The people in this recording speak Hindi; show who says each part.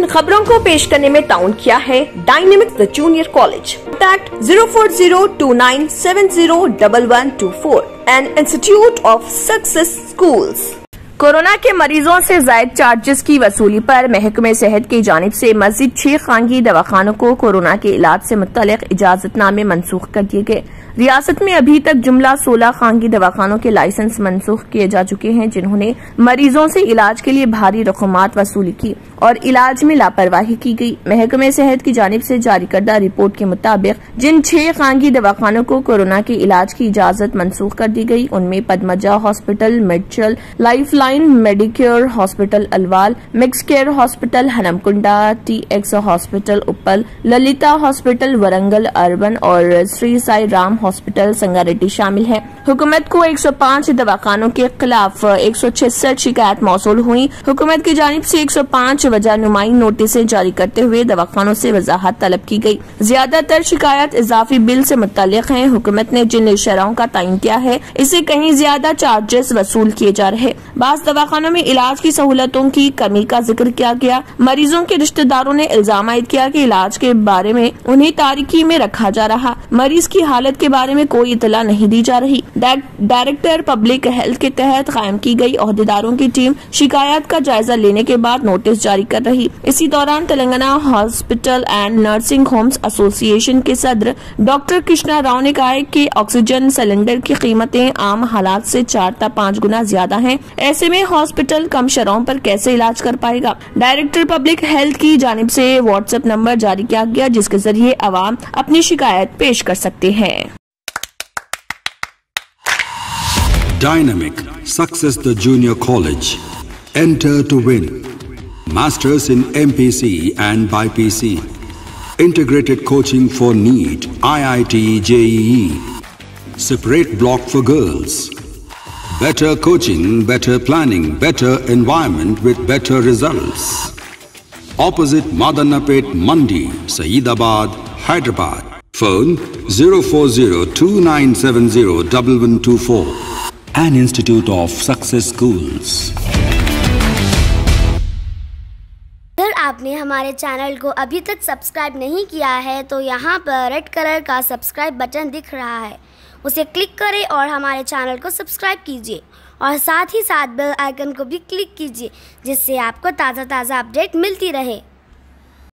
Speaker 1: खबरों को पेश करने में ताउन किया है dynamic the junior college. Contact 04029701124 and institute of success schools. Corona के मरीजों से जायद चार्जेस की वसूली पर महकमे सेहत की जानिब से मजीद 6 खानगी दवाखानों को कोरोना के इलाज से मुत्तलिक इजाजतनामे मनसूख कर दिए गए। रियासत में अभी तक जुमला 16 खानगी दवाखानों के लाइसेंस मनसूख किए जा चुके हैं, जिन्होंने मरीजों से इलाज के लिए भारी रकूमात वसूली की और इलाज में लापरवाही की गई। महकमे सेहत की जानिब से जारी करदा रिपोर्ट के मुताबिक जिन 6 खानगी दवाखानों को कोरोना के इलाज की इजाजत मनसूख कर दी गई, उनमें Padmaja hospital Medchal, Lifeline Medicure hospital Alwal, mix care hospital Hanamkonda, TX hospital Uppal, Lalitha hospital Warangal urban और श्री साई राम हॉस्पिटल संगारेड्डी शामिल है। हुकूमत को 105 दवाखानों के खिलाफ 166 शिकायत मौसूल हुई। हुकूमत की जानिब से 105 वजह नुमाई नोटिसें जारी करते हुए दवाखानों से वजाहत तलब की गई। ज्यादातर शिकायत इजाफी बिल से मुताल्लिक हैं। हुकूमत ने जिन शरहों का तयन किया है, इससे कहीं ज्यादा चार्जेस वसूल किए जा रहे। बास दवाखानों में इलाज की सहूलतों की कमी का जिक्र किया गया। मरीजों के रिश्तेदारों ने इल्जाम आयद किया कि इलाज के बारे में उन्हें तारीकी में रखा जा रहा, मरीज की हालत के बारे में कोई इतला नहीं दी जा रही। डायरेक्टर पब्लिक हेल्थ के तहत कायम की गई ओहदेदारों की टीम शिकायत का जायजा लेने के बाद नोटिस जारी कर रही। इसी दौरान Telangana hospital and nursing homes association के सदर डॉक्टर कृष्णा राव ने कहा है कि ऑक्सीजन सिलेंडर की कीमतें आम हालात से 4 से 5 गुना ज्यादा हैं। ऐसे में हॉस्पिटल कम शरहों पर कैसे इलाज कर पाएगा। डायरेक्टर पब्लिक हेल्थ की जानिब से व्हाट्सएप नंबर जारी किया गया, जिसके जरिए अवाम अपनी शिकायत पेश कर सकते हैं।
Speaker 2: Dynamic Success the Junior College. Enter to win. Masters in MPC and BPC. Integrated coaching for NEET, IIT, JEE. Separate block for girls. Better coaching, better planning, better environment with better results. Opposite Madanapet Mandi, Saeedabad, Hyderabad. Phone 04029701124. An Institute of Success Schools.
Speaker 3: अगर आपने हमारे चैनल को अभी तक सब्सक्राइब नहीं किया है तो यहाँ पर रेड कलर का सब्सक्राइब बटन दिख रहा है, उसे क्लिक करें और हमारे चैनल को सब्सक्राइब कीजिए और साथ ही साथ बेल आइकन को भी क्लिक कीजिए, जिससे आपको ताज़ा अपडेट मिलती रहे।